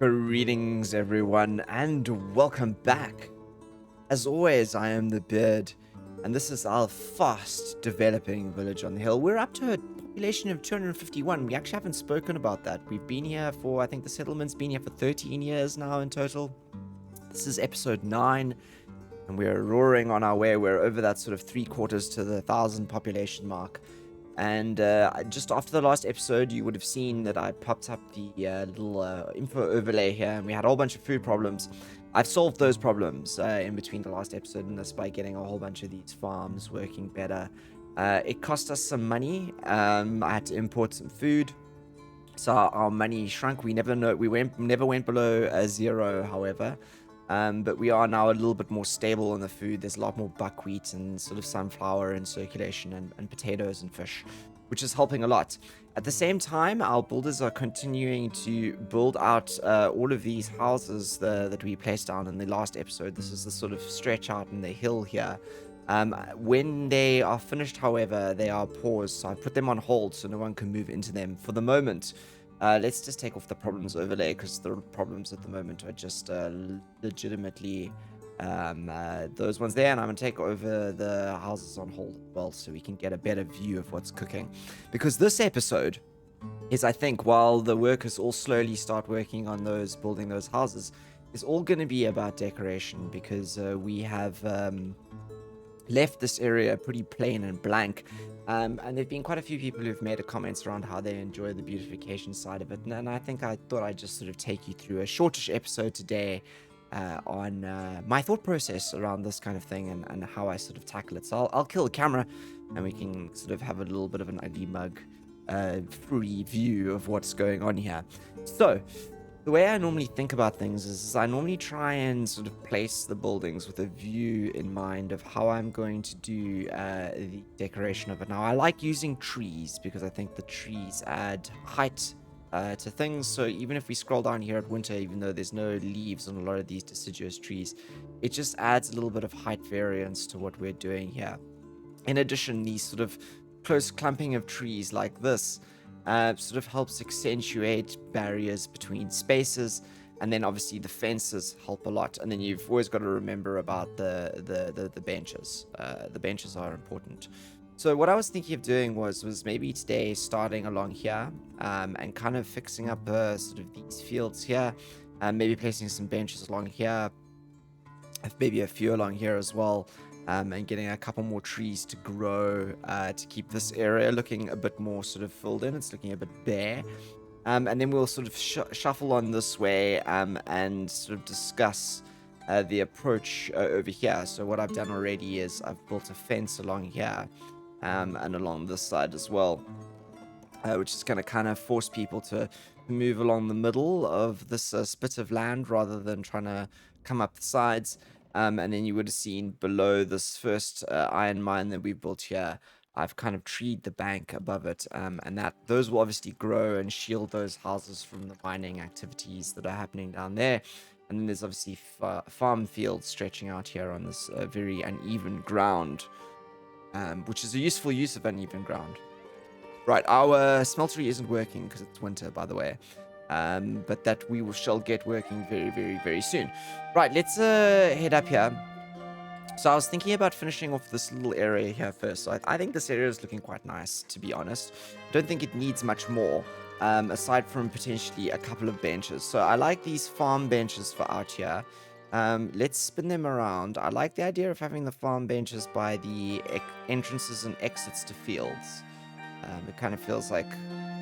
Greetings, everyone, and welcome back. As always, I am the Beard, and this is our fast developing village on the hill. We're up to a population of 251. We actually haven't spoken about that. We've been here for, I think the settlement's been here for 13 years now in total. This is episode 9, and we're roaring on our way. We're over that sort of 3/4 to the 1,000 population mark. And just after the last episode, you would have seen that I popped up the little info overlay here, and we had a whole bunch of food problems. I've solved those problems in between the last episode and this by getting a whole bunch of these farms working better. It cost us some money. I had to import some food, so our money shrunk. We never never went below 0, however. But we are now a little bit more stable in the food. There's a lot more buckwheat and sort of sunflower in circulation, and potatoes and fish, which is helping a lot. At the same time, our builders are continuing to build out all of these houses that we placed down in the last episode. This is the sort of stretch out in the hill here. When they are finished, however, they are paused, so I put them on hold so no one can move into them for the moment. Let's just take off the problems overlay, because the problems at the moment are just legitimately those ones there. And I'm going to take over the houses on hold as well, so we can get a better view of what's cooking. Because this episode is, I think, while the workers all slowly start working on building those houses, is all going to be about decoration, because we have left this area pretty plain and blank. And there've been quite a few people who've made comments around how they enjoy the beautification side of it. And I thought I'd just sort of take you through a shortish episode today on my thought process around this kind of thing, and how I sort of tackle it. So I'll kill the camera, and we can sort of have a little bit of an ugly mug free view of what's going on here. So the way I normally think about things is I normally try and sort of place the buildings with a view in mind of how I'm going to do the decoration of it. Now, I like using trees because I think the trees add height to things. So even if we scroll down here at winter, even though there's no leaves on a lot of these deciduous trees, it just adds a little bit of height variance to what we're doing here. In addition, these sort of close clumping of trees like this sort of helps accentuate barriers between spaces, and then obviously the fences help a lot. And then you've always got to remember about the benches. The benches are important. So what I was thinking of doing was maybe today starting along here, and kind of fixing up sort of these fields here, and maybe placing some benches along here, maybe a few along here as well. And getting a couple more trees to grow to keep this area looking a bit more sort of filled in. It's looking a bit bare. And then we'll sort of shuffle on this way, and sort of discuss the approach over here. So what I've done already is I've built a fence along here, and along this side as well, which is going to kind of force people to move along the middle of this spit of land rather than trying to come up the sides. And then you would have seen below this first iron mine that we built here, I've kind of treed the bank above it, and those will obviously grow and shield those houses from the mining activities that are happening down there. And then there's obviously farm fields stretching out here on this very uneven ground, which is a useful use of uneven ground. Right, our smeltery isn't working because it's winter, by the way. But that shall get working very, very, very soon. Right, let's head up here. So I was thinking about finishing off this little area here first. So I think this area is looking quite nice, to be honest. Don't think it needs much more, aside from potentially a couple of benches. So I like these farm benches for out here. Let's spin them around. I like the idea of having the farm benches by the entrances and exits to fields. It kind of feels like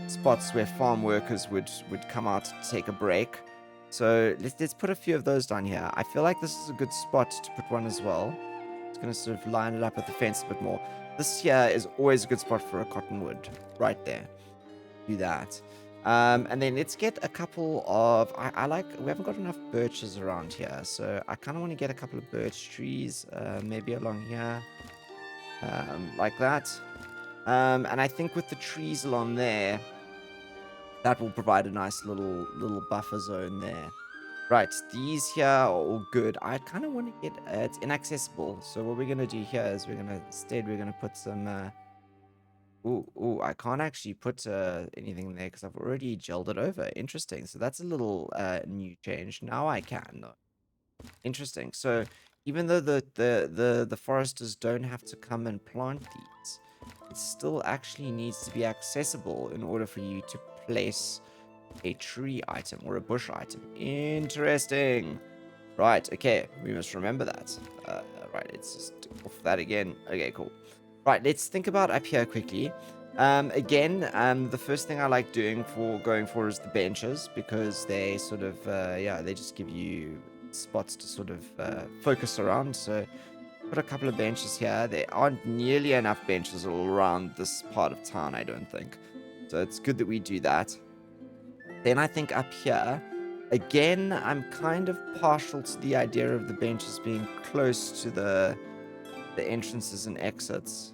spots where farm workers would come out to take a break. So let's put a few of those down here. I feel like this is a good spot to put one as well. It's going to sort of line it up with the fence a bit more. This here is always a good spot for a cottonwood, right there. Do that. And then let's get a couple of... we haven't got enough birches around here, so I kind of want to get a couple of birch trees, maybe along here, like that. And I think with the trees along there, that will provide a nice little buffer zone there. Right, these here are all good. I kind of want to get... it's inaccessible. So what we're going to do here is we're going to put some Ooh, I can't actually put anything there because I've already gelled it over. Interesting. So that's a little new change. Now I can, though. Interesting. So even though the foresters don't have to come and plant these, it still actually needs to be accessible in order for you to place a tree item or a bush item. Interesting. Right, okay, we must remember that. Right, let's just off that again. Okay, cool. Right, let's think about up here quickly. Again, the first thing I like doing for going for is the benches because they sort of, yeah, they just give you spots to sort of focus around. So put a couple of benches here. There aren't nearly enough benches all around this part of town, I don't think. So it's good that we do that. Then I think up here, again, I'm kind of partial to the idea of the benches being close to the entrances and exits.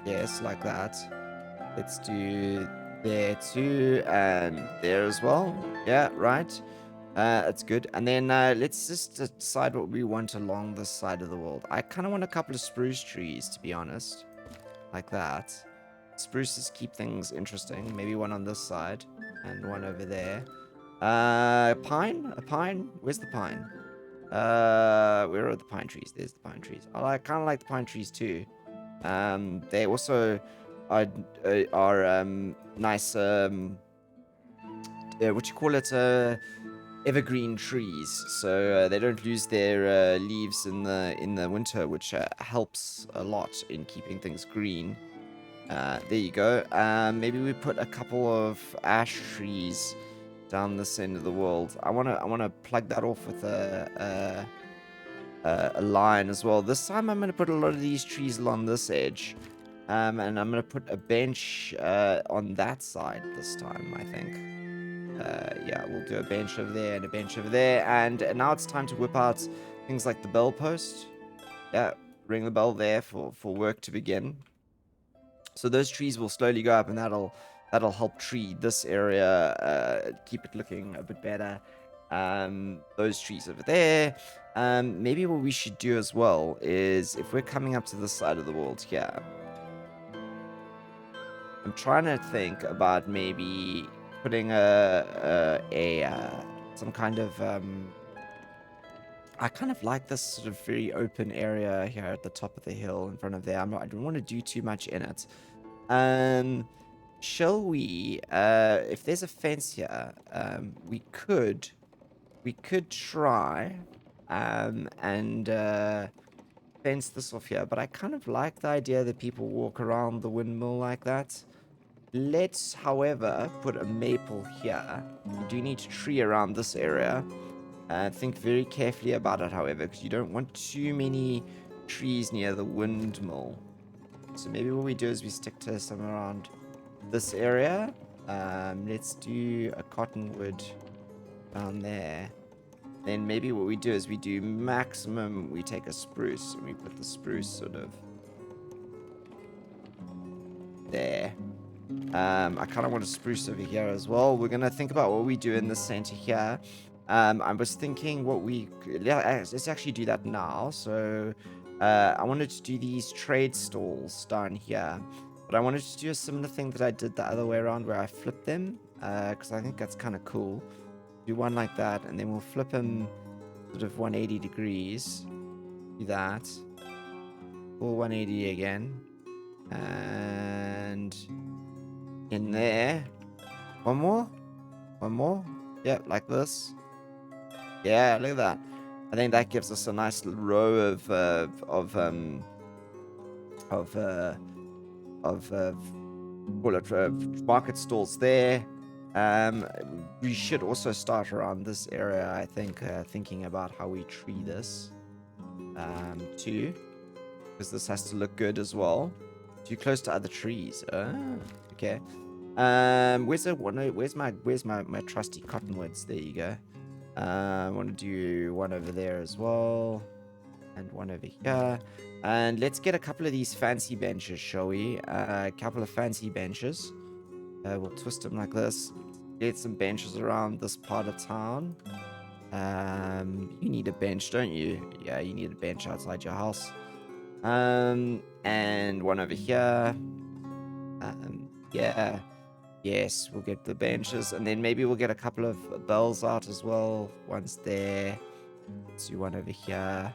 Yes, like that. Let's do there too, and there as well. Yeah, right. That's good. And then let's just decide what we want along this side of the world. I kind of want a couple of spruce trees, to be honest. Like that. Spruces keep things interesting. Maybe one on this side and one over there. Pine? A pine? Where's the pine? Where are the pine trees? There's the pine trees. I kind of like the pine trees too. They also are nice. What you call it? Evergreen trees, so they don't lose their leaves in the winter, which helps a lot in keeping things green. There you go. Maybe we put a couple of ash trees down this end of the world. I wanna plug that off with a line as well. This time I'm gonna put a lot of these trees along this edge, and I'm gonna put a bench on that side this time. I think. Yeah, we'll do a bench over there and a bench over there, and now it's time to whip out things like the bell post. Yeah, ring the bell there for work to begin. So those trees will slowly go up, and that'll help tree this area, keep it looking a bit better. Those trees over there. Maybe what we should do as well is if we're coming up to this side of the world here, I'm trying to think about maybe putting some kind of I kind of like this sort of very open area here at the top of the hill in front of there. I don't want to do too much in it. Shall we, if there's a fence here, we could try, and fence this off here, but I kind of like the idea that people walk around the windmill like that. Let's, however, put a maple here. We do need to tree around this area. Think very carefully about it, however, because you don't want too many trees near the windmill. So maybe what we do is we stick to some around this area. Let's do a cottonwood down there. Then maybe what we do is we do maximum, we take a spruce and we put the spruce sort of there. I kind of want a spruce over here as well. We're going to think about what we do in the center here. I was thinking let's actually do that now. So I wanted to do these trade stalls down here, but I wanted to do a similar thing that I did the other way around where I flipped them, because I think that's kind of cool. Do one like that, and then we'll flip them sort of 180 degrees. Do that. Full 180 again. And in there. One more. One more. Yep, like this. Yeah, look at that. I think that gives us a nice little row of market stalls there. We should also start around this area, I think, thinking about how we tree this, too, because this has to look good as well. Too close to other trees. Okay. Where's my trusty cottonwoods? There you go. I want to do one over there as well, and one over here. And let's get a couple of these fancy benches, shall we? A couple of fancy benches. We'll twist them like this. Get some benches around this part of town. You need a bench, don't you? Yeah, you need a bench outside your house. And one over here. Yeah. Yes, we'll get the benches, and then maybe we'll get a couple of bells out as well. One's there. Let's do one over here.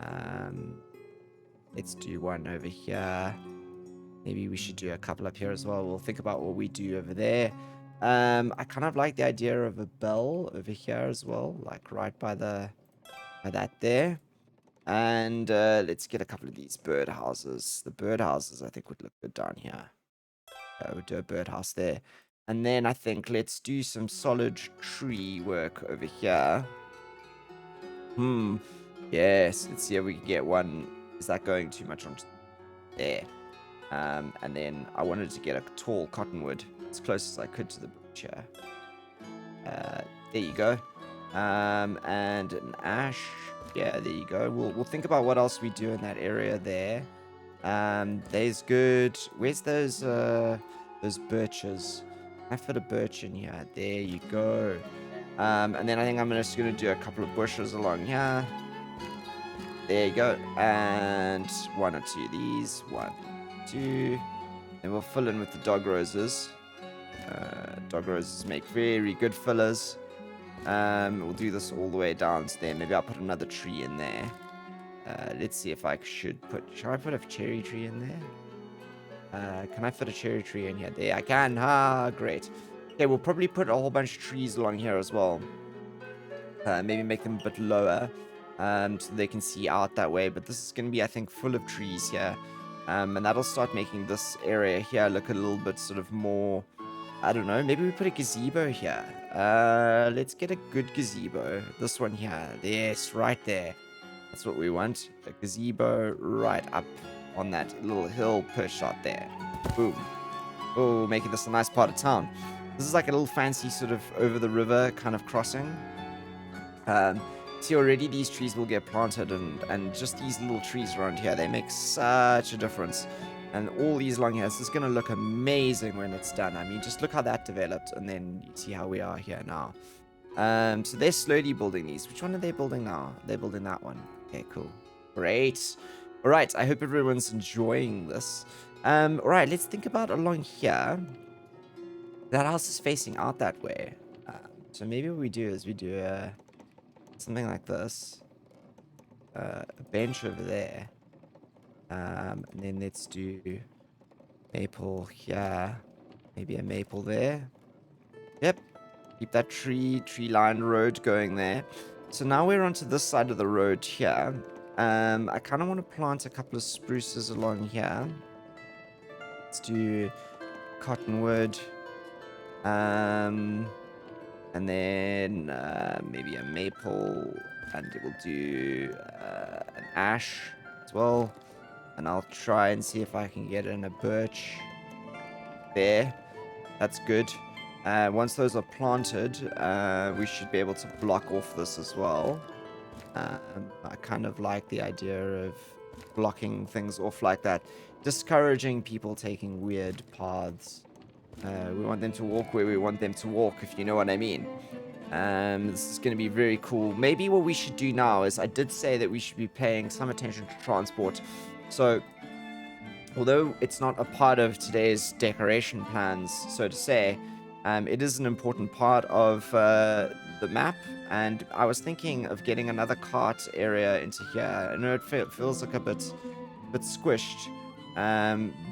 Um, let's do one over here. Maybe we should do a couple up here as well. We'll think about what we do over there. I kind of like the idea of a bell over here as well, like right by that there. And let's get a couple of these birdhouses. The birdhouses I think would look good down here. We'll do a birdhouse there. And then I think let's do some solid tree work over here. Yes, let's see if we can get one. Is that going too much onto there? And then I wanted to get a tall cottonwood as close as I could to the butcher. There you go. And an ash. Yeah, there you go. We'll think about what else we do in that area there. There's good. Where's those birches? I fit a birch in here. There you go. And then I think I'm just gonna do a couple of bushes along here. There you go. And one or two of these. One, two. And we'll fill in with the dog roses. Dog roses make very good fillers. We'll do this all the way down to there. Maybe I'll put another tree in there. Let's see if I should I put a cherry tree in there? Can I fit a cherry tree in here? There, I can. Ah, great. Okay, we'll probably put a whole bunch of trees along here as well. Maybe make them a bit lower, so they can see out that way. But this is going to be, I think, full of trees here. And that'll start making this area here look a little bit sort of more, I don't know, maybe we put a gazebo here. Let's get a good gazebo. This one here. Yes, right there. That's what we want. A gazebo right up on that little hill perched out there. Boom. Oh, making this a nice part of town. This is like a little fancy sort of over the river kind of crossing. See, already these trees will get planted, and just these little trees around here, they make such a difference. And all these long hairs, this is going to look amazing when it's done. I mean, just look how that developed, and then you see how we are here now. So they're slowly building these. Which one are they building now? They're building that one. Okay, cool. Great. All right, I hope everyone's enjoying this. All right, let's think about along here. That house is facing out that way. So maybe what we do is we do something like this. A bench over there. And then let's do maple here. Maybe a maple there. Yep. Keep that tree-lined road going there. So now we're onto this side of the road here. I kind of want to plant a couple of spruces along here. Let's do cottonwood. And then maybe a maple. And we'll do an ash as well. And I'll try and see if I can get in a birch. There. That's good. Once those are planted, we should be able to block off this as well. I kind of like the idea of blocking things off like that. Discouraging people taking weird paths. We want them to walk where we want them to walk, if you know what I mean. This is going to be very cool. Maybe what we should do now is, I did say that we should be paying some attention to transport. So, although it's not a part of today's decoration plans, so to say, it is an important part of the map, and I was thinking of getting another cart area into here. I know it feels like a bit squished,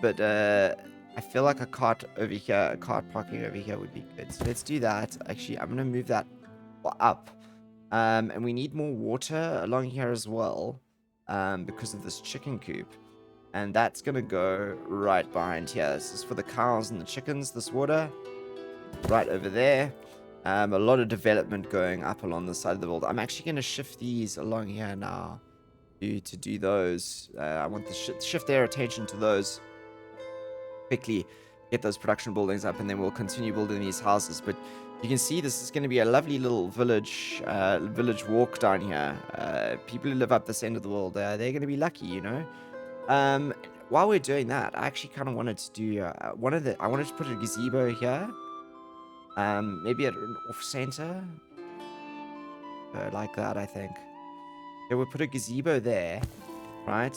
but I feel like a cart over here, a cart parking over here would be good. So let's do that. Actually, I'm going to move that up. And we need more water along here as well, because of this chicken coop. And that's going to go right behind here. This is for the cows and the chickens, this water. Right over there. A lot of development going up along the side of the world. I'm actually going to shift these along here now to do those. I want to shift their attention to those. Quickly get those production buildings up, and then we'll continue building these houses. But you can see this is going to be a lovely little village walk down here. People who live up this end of the world, they're going to be lucky, you know. While we're doing that, I actually kind of wanted to do I wanted to put a gazebo here. Maybe at an off center, like that. I think. Yeah, we'll put a gazebo there, right?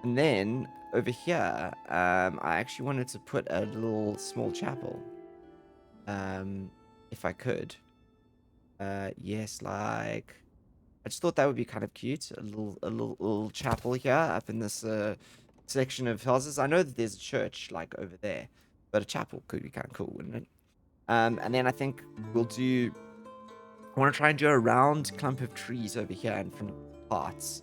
And then over here, I actually wanted to put a little small chapel. If I could. Yes, like I just thought that would be kind of cute. A little chapel here up in this section of houses. I know that there's a church like over there, but a chapel could be kind of cool, wouldn't it? And then I think we'll do. I want to try and do a round clump of trees over here in front of parts.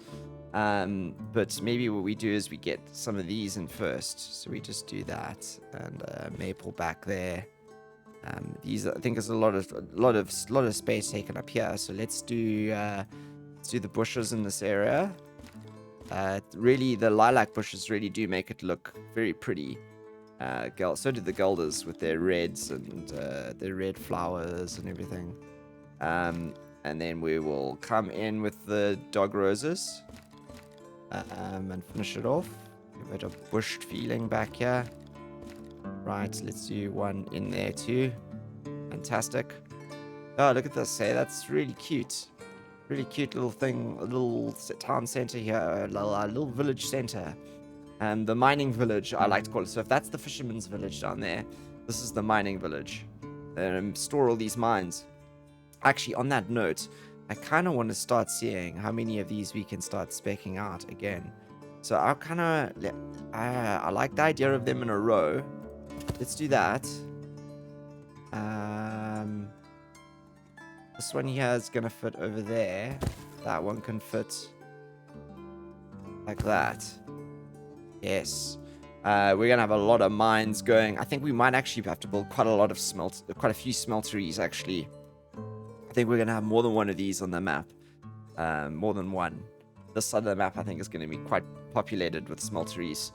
But maybe what we do is we get some of these in first. So we just do that and maple back there. These I think is a lot of space taken up here. So let's do the bushes in this area. Really, the lilac bushes really do make it look very pretty. So do the guelders with their reds and their red flowers and everything. And then we will come in with the dog roses and finish it off. Give it a bushed feeling back here. Right, let's do one in there too. Fantastic. Oh, look at this. Hey, that's really cute. Really cute little thing. A little town center here. A little village center. The mining village, I like to call it. So if that's the fisherman's village down there, this is the mining village. Store all these mines. Actually, on that note, I kind of want to start seeing how many of these we can start speccing out again. So I'll kind of... I like the idea of them in a row. Let's do that. This one here is going to fit over there. That one can fit like that. Yes. We're going to have a lot of mines going. I think we might actually have to build quite a few smelteries, actually. I think we're going to have more than one of these on the map. More than one. This side of the map, I think, is going to be quite populated with smelteries.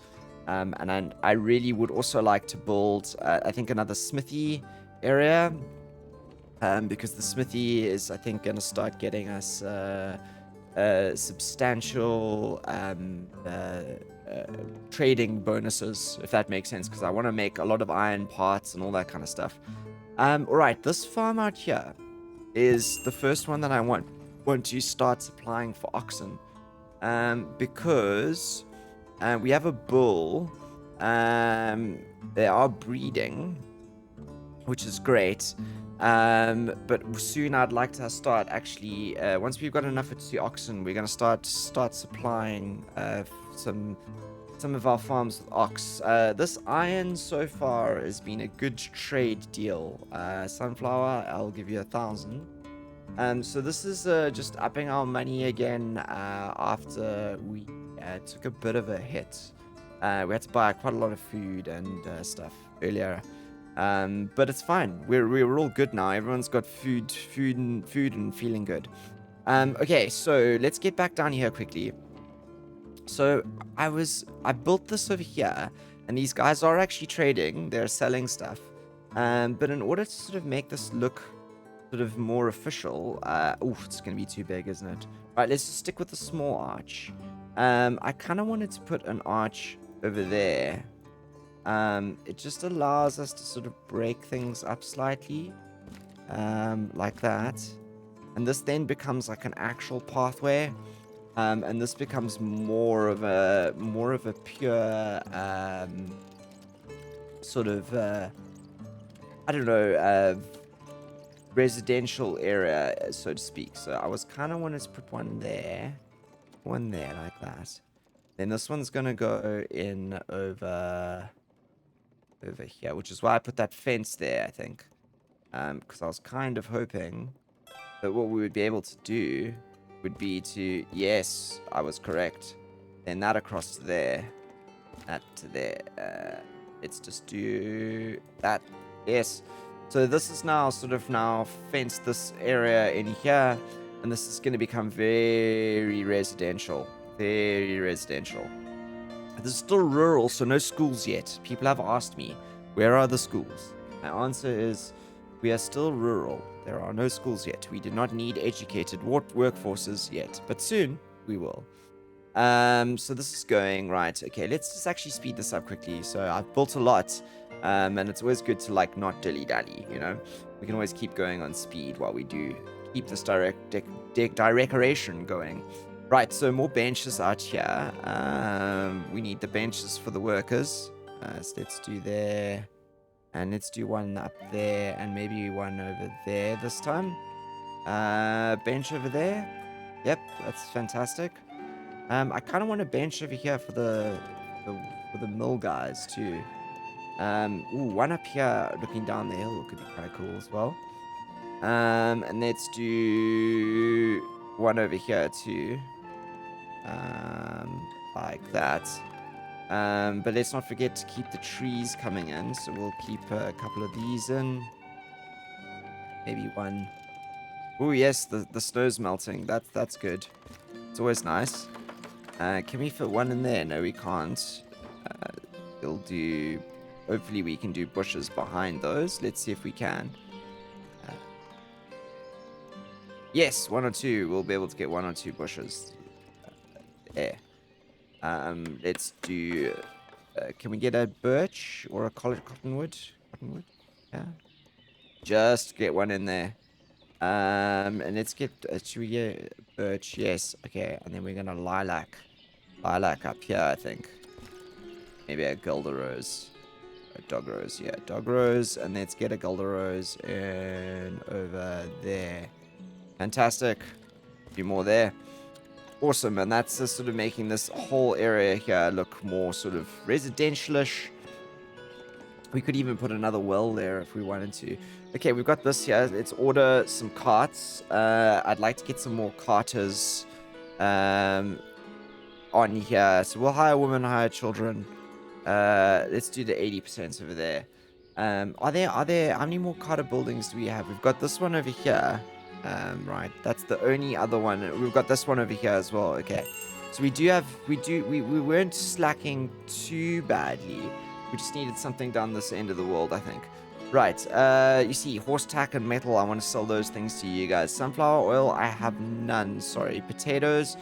And I really would also like to build, I think, another smithy area. Because the smithy is, I think, going to start getting us substantial trading bonuses, if that makes sense. Because I want to make a lot of iron parts and all that kind of stuff. Alright, this farm out here is the first one that I want to start supplying for oxen. Because we have a bull. They are breeding, which is great. But soon I'd like to start actually, once we've got enough of the oxen, we're going to start supplying some of our farms with ox. This iron so far has been a good trade deal. Sunflower, I'll give you 1,000. So this is just upping our money again after we took a bit of a hit. We had to buy quite a lot of food and stuff earlier. But it's fine. We're all good now. Everyone's got food and feeling good. Okay, so let's get back down here quickly. So I built this over here, and these guys are actually trading. They're selling stuff. But in order to sort of make this look sort of more official, it's gonna be too big, isn't it? Right, let's just stick with the small arch. I kind of wanted to put an arch over there. It just allows us to sort of break things up slightly, like that, and this then becomes like an actual pathway, and this becomes more of a pure sort of I don't know, residential area, so to speak. So I was kind of wanted to put one there like that. Then this one's gonna go in over here, which is why I put that fence there, I think. Because I was kind of hoping that what we would be able to do would be to, yes, I was correct. Then that across to there, that to there. Let's just do that. Yes. So this is now sort of fenced this area in here, and this is going to become very residential. Very residential. This is still rural, so no schools yet. People have asked me, where are the schools? My answer is, we are still rural. There are no schools yet. We do not need educated workforces yet, but soon we will. So this is going right. Okay, let's just actually speed this up quickly. So I've built a lot, and it's always good to like not dilly-dally, you know? We can always keep going on speed while we do keep this decoration going. Right, so more benches out here. We need the benches for the workers. So let's do there. And let's do one up there. And maybe one over there this time. Bench over there. Yep, that's fantastic. I kind of want a bench over here for the mill guys too. Ooh, one up here looking down the hill could be kind of cool as well. And let's do one over here too. Like that. But let's not forget to keep the trees coming in. So we'll keep a couple of these in. Maybe one. Oh yes, the snow's melting. That's good. It's always nice. Can we fit one in there? No, we can't. We'll do. Hopefully we can do bushes behind those. Let's see if we can. Yes, 1 or 2. We'll be able to get 1 or 2 bushes. There. Let's do. Can we get a birch or a cottonwood? Cottonwood. Yeah. Just get one in there. And let's get. Should we get birch? Yes. Okay. And then we're gonna lilac. Lilac up here, I think. Maybe a Gilder Rose. A dog rose, yeah, dog rose. And let's get a Gilder Rose in over there. Fantastic. A few more there. Awesome. And that's just sort of making this whole area here look more sort of residentialish. We could even put another well there if we wanted to. Okay, we've got this here. Let's order some carts. I'd like to get some more carters on here. So we'll hire women, hire children. Let's do the 80% over there. Are there how many more carter buildings do we have? We've got this one over here. Right, that's the only other one. We've got this one over here as well. Okay, so we weren't slacking too badly. We just needed something down this end of the world, I think. Right, you see, horse tack and metal, I want to sell those things to you guys. Sunflower oil, I have none, sorry. Potatoes,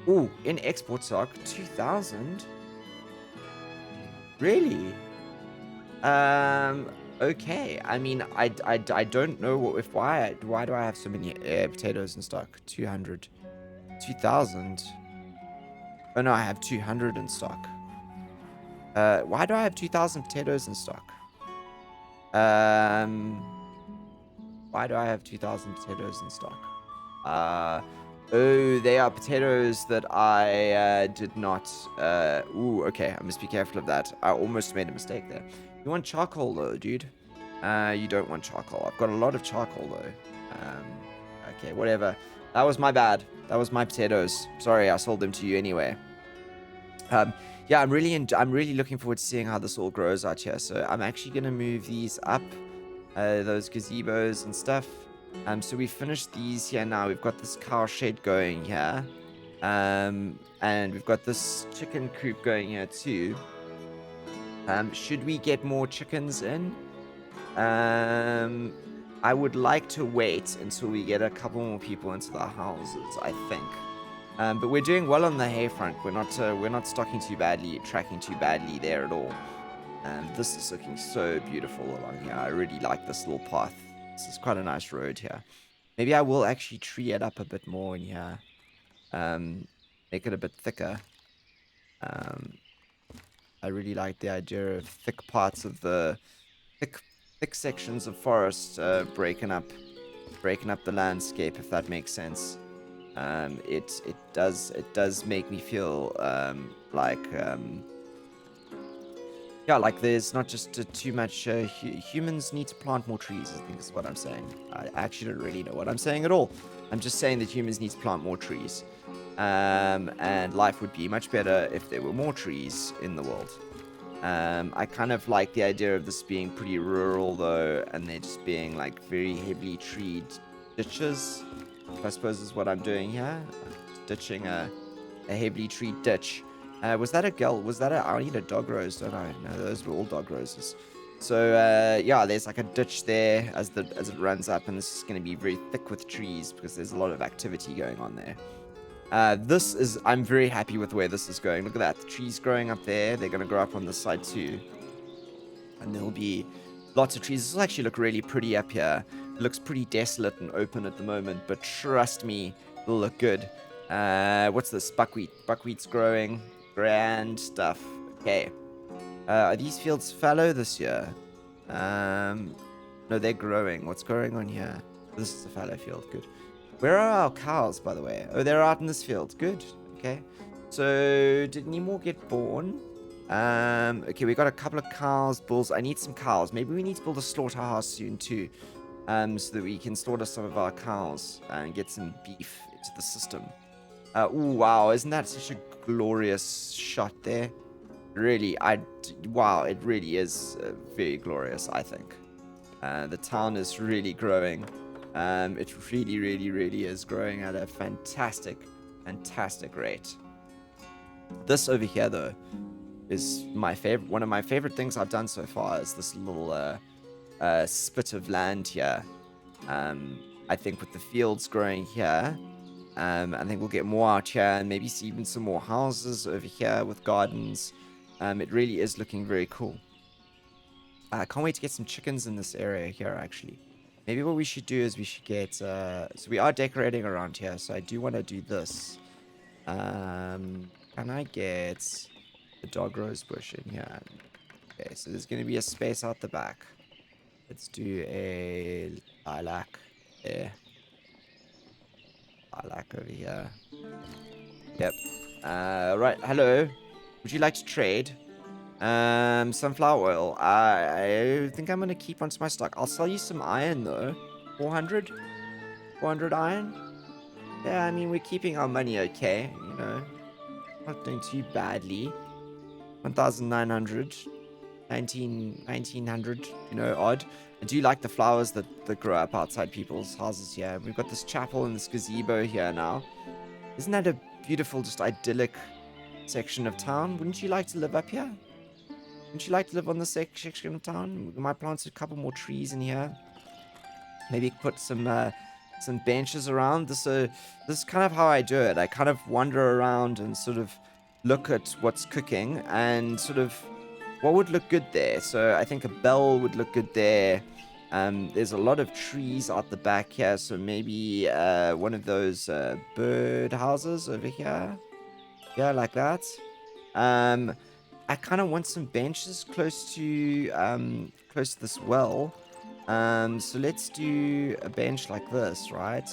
ooh, in export stock, 2,000? Really? Okay. I mean, I don't know why do I have so many potatoes in stock? 200. 2,000. Oh no, I have 200 in stock. Why do I have 2,000 potatoes in stock? Why do I have 2,000 potatoes in stock? Oh, they are potatoes that I did not. Ooh, okay. I must be careful of that. I almost made a mistake there. You want charcoal though, dude? You don't want charcoal. I've got a lot of charcoal though. Okay, whatever. That was my bad. That was my potatoes. Sorry, I sold them to you anyway. Yeah, I'm really looking forward to seeing how this all grows out here. So I'm actually gonna move these up, those gazebos and stuff. So we finished these here now. We've got this cow shed going here, and we've got this chicken coop going here too. Should we get more chickens in? I would like to wait until we get a couple more people into the houses, I think. But we're doing well on the hay front. We're not stocking too badly, tracking too badly there at all. This is looking so beautiful along here. I really like this little path. This is quite a nice road here. Maybe I will actually tree it up a bit more in here. Make it a bit thicker. I really like the idea of thick parts of the thick sections of forest breaking up the landscape, if that makes sense. It does make me feel like yeah, like there's not just too much. Humans need to plant more trees, I think is what I'm saying. I actually don't really know what I'm saying at all. I'm just saying that humans need to plant more trees. And life would be much better if there were more trees in the world. I kind of like the idea of this being pretty rural though, and there just being like very heavily treed ditches, I suppose is what I'm doing here. Ditching a heavily treed ditch. Was that a girl? Was that I need a dog rose, don't I? No, those were all dog roses. So yeah, there's like a ditch there as it runs up, and this is going to be very thick with trees because there's a lot of activity going on there. I'm very happy with where this is going. Look at that, the trees growing up there. They're going to grow up on this side too, and there'll be lots of trees. This will actually look really pretty up here. It looks pretty desolate and open at the moment, but trust me, it'll look good. What's this? Buckwheat. Buckwheat's growing. Grand stuff. Okay. Are these fields fallow this year? No, they're growing. What's going on here? This is a fallow field. Good. Where are our cows, by the way? Oh, they're out in this field. Good. Okay. So, did any more get born? Okay, we got a couple of cows, bulls. I need some cows. Maybe we need to build a slaughterhouse soon too, so that we can slaughter some of our cows and get some beef into the system. Ooh, wow, isn't that such a glorious shot there? Really, wow, it really is very glorious, I think. The town is really growing. It really, really, really is growing at a fantastic, fantastic rate. This over here, though, is my favorite. One of my favorite things I've done so far is this little spit of land here. I think with the fields growing here, I think we'll get more out here and maybe see even some more houses over here with gardens. It really is looking very cool. I can't wait to get some chickens in this area here, actually. Maybe what we should do is we should get... so we are decorating around here, so I do want to do this. Can I get the dog rose bush in here? Okay, so there's going to be a space out the back. Let's do a lilac there. Lilac over here. Yep. Right, hello. Would you like to trade? Sunflower oil. I think I'm gonna keep onto my stock. I'll sell you some iron though. 400? 400 iron? Yeah, I mean, we're keeping our money okay, you know. Not doing too badly. 1,900. 1900, you know, odd. I do like the flowers that grow up outside people's houses here. We've got this chapel and this gazebo here now. Isn't that a beautiful, just idyllic section of town? Wouldn't you like to live up here? Wouldn't you like to live on this section of town? We might plant a couple more trees in here. Maybe put some benches around. This is kind of how I do it. I kind of wander around and sort of look at what's cooking and sort of what would look good there. So I think a bell would look good there. There's a lot of trees out the back here, so maybe one of those bird houses over here. Yeah, like that. I kind of want some benches close to this well. So let's do a bench like this, right?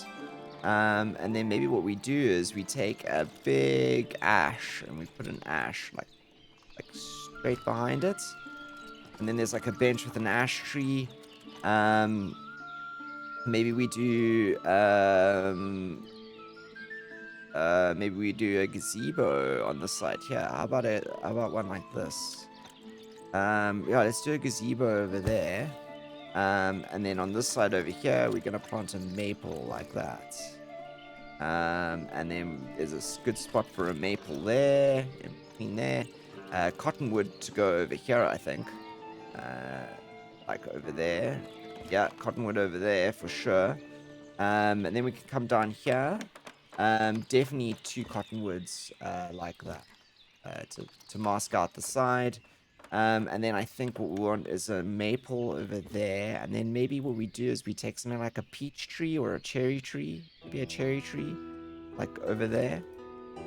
And then maybe what we do is we take a big ash and we put an ash like straight behind it. And then there's like a bench with an ash tree. Maybe we do a gazebo on the side here. How about one like this? Yeah, let's do a gazebo over there. And then on this side over here, we're gonna plant a maple like that. And then there's a good spot for a maple there, in between there. Cottonwood to go over here, I think. Like over there. Yeah, cottonwood over there for sure. And then we can come down here. Definitely 2 cottonwoods like that to mask out the side. And then I think what we want is a maple over there. And then maybe what we do is we take something like a peach tree or a cherry tree. Maybe a cherry tree, like over there.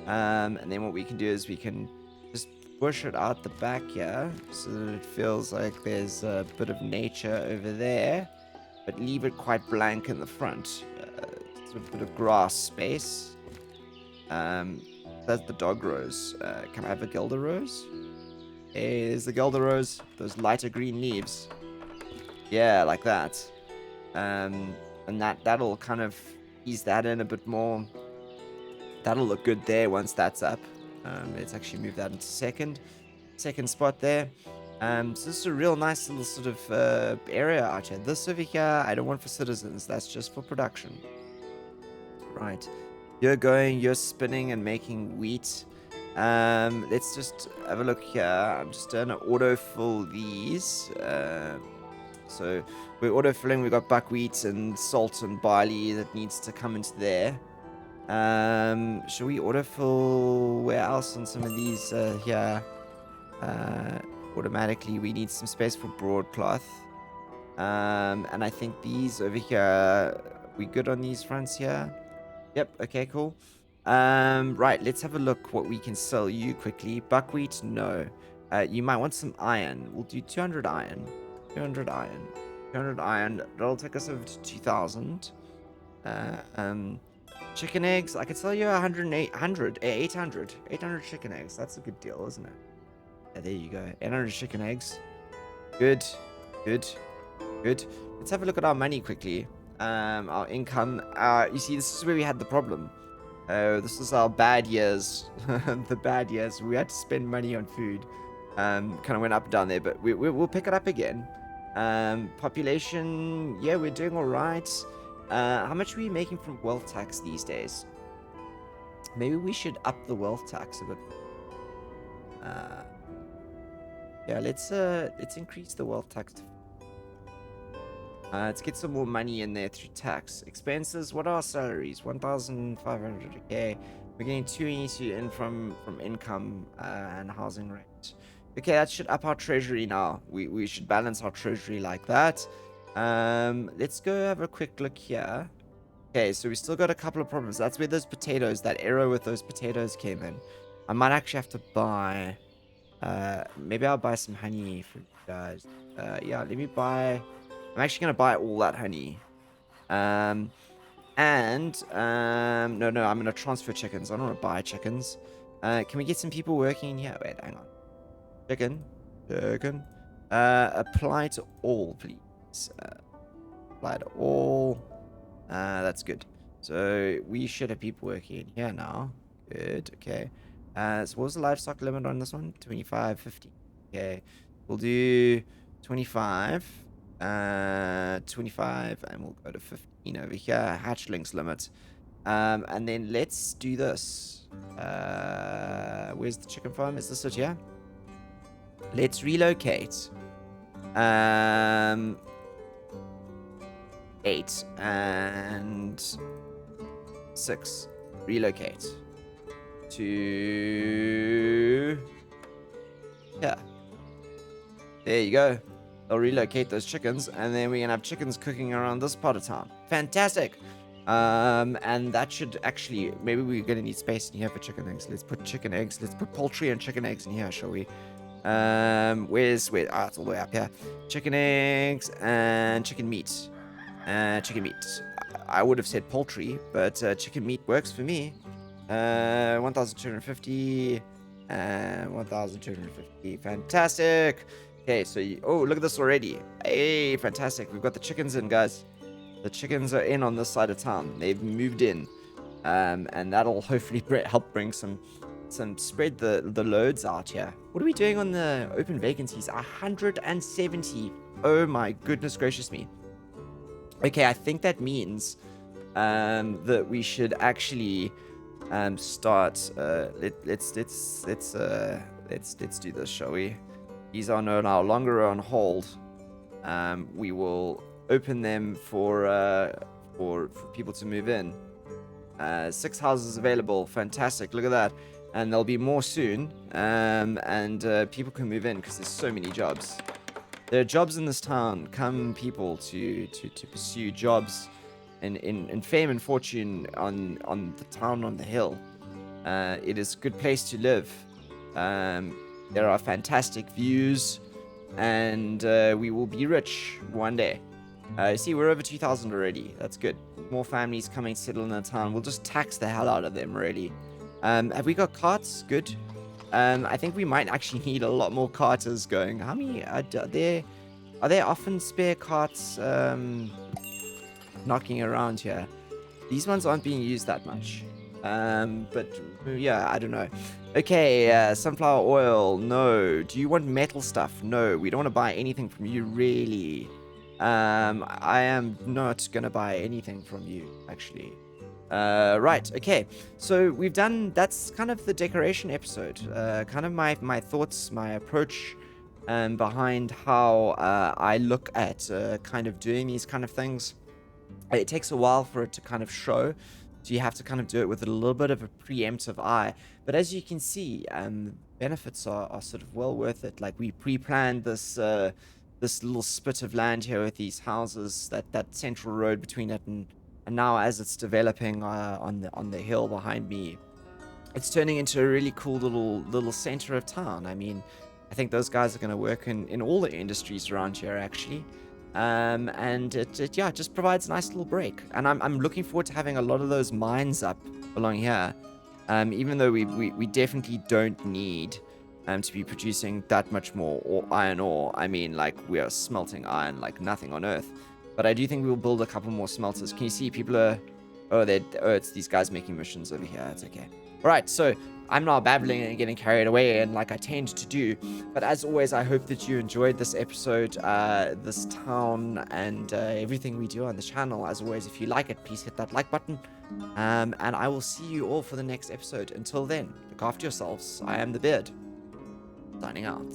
And then what we can do is we can just push it out the back here so that it feels like there's a bit of nature over there, but leave it quite blank in the front. A bit of grass space. That's the dog rose. Can I have a Gilder rose? Hey, there's the Gilder rose. Those lighter green leaves. Yeah, like that. And that'll kind of ease that in a bit more. That'll look good there once that's up. Let's actually move that into second spot there. So this is a real nice little sort of area out here. This over here, I don't want for citizens. That's just for production. Right. You're spinning and making wheat. Let's just have a look here. I'm just gonna autofill these. So we're autofilling. We've got buckwheat and salt and barley that needs to come into there. Should we autofill where else on some of these here? Automatically, we need some space for broadcloth. And I think these over here, we good on these fronts here? Yep, okay, cool. Right, let's have a look what we can sell you quickly. Buckwheat, no. You might want some iron. We'll do 200 iron. 200 iron. 200 iron. That'll take us over to 2,000. Uh, um, Chicken eggs. I could sell you 800 chicken eggs. That's a good deal, isn't it? Yeah, there you go. 800 chicken eggs. Good. Good. Good. Let's have a look at our money quickly. Our income. You see, this is where we had the problem. This is our bad years. The bad years. We had to spend money on food. Kind of went up and down there, but we'll pick it up again. Population. Yeah, we're doing all right. How much are we making from wealth tax these days? Maybe we should up the wealth tax a bit. Yeah, let's increase the wealth tax. Let's get some more money in there through tax. Expenses, what are our salaries? 1,500, okay. We're getting 282 in from income and housing rate. Okay, that should up our treasury now. We should balance our treasury like that. Let's go have a quick look here. Okay, so we still got a couple of problems. That's where those potatoes, that error with those potatoes came in. I might actually have to buy... maybe I'll buy some honey for you guys. Yeah, let me buy... I'm actually going to buy all that honey. No, I'm going to transfer chickens. I don't want to buy chickens. Can we get some people working here? Wait, hang on. Chicken. Apply to all, please. Apply to all. That's good. So we should have people working in here now. Good, okay. So what was the livestock limit on this one? 25, 50. Okay. We'll do 25. 25, and we'll go to 15 over here. Hatchlings limit. And then let's do this. Where's the chicken farm? Is this it? Yeah. Let's relocate. 8 and 6. Relocate to here. There you go. They'll relocate those chickens, and then we're gonna have chickens cooking around this part of town. Fantastic. And that should actually, maybe we're gonna need space in here for chicken eggs. Let's put chicken eggs. Let's put poultry and chicken eggs in here, shall we? Where? It's all the way up here. Chicken eggs and chicken meat. Chicken meat. I would have said poultry, but chicken meat works for me. 1,250. 1,250. Fantastic. Okay, so oh, look at this already. Hey, fantastic. We've got the chickens in, guys. The chickens are in on this side of town. They've moved in. And that'll hopefully help bring some spread the loads out here. What are we doing on the open vacancies? 170. Oh my goodness gracious me. Okay, I think that means that we should actually start let's do this, shall we? These are no longer on hold. We will open them for people to move in. 6 houses available. Fantastic. Look at that. And there'll be more soon. And people can move in because there's so many jobs. There are jobs in this town. Come people to pursue jobs in fame and fortune on the town on the hill. It is a good place to live. There are fantastic views, and we will be rich one day. See, we're over 2,000 already. That's good. More families coming to settle in the town. We'll just tax the hell out of them, really. Have we got carts? Good. I think we might actually need a lot more carters going. How many are there? Are there often spare carts knocking around here? These ones aren't being used that much. But yeah, I don't know. Okay, sunflower oil, no. Do you want metal stuff? No, we don't want to buy anything from you, really. I am not gonna buy anything from you, actually. Right, okay. So we've done, that's kind of the decoration episode. Kind of my thoughts, my approach behind how I look at kind of doing these kind of things. It takes a while for it to kind of show. So you have to kind of do it with a little bit of a preemptive eye. But as you can see, benefits are sort of well worth it. Like we pre-planned this this little spit of land here with these houses, that central road between it and And now as it's developing on the hill behind me, it's turning into a really cool little center of town. I mean, I think those guys are going to work in all the industries around here, actually. And it yeah, just provides a nice little break. And I'm looking forward to having a lot of those mines up along here. Even though we definitely don't need to be producing that much more iron ore. I mean, like, we are smelting iron like nothing on earth. But I do think we'll build a couple more smelters. Can you see people are... Oh, it's these guys making missions over here. It's okay. All right, so I'm now babbling and getting carried away, and like I tend to do. But as always, I hope that you enjoyed this episode, this town, and everything we do on the channel. As always, if you like it, please hit that like button. And I will see you all for the next episode. Until then, look after yourselves. I am the Beard, signing out.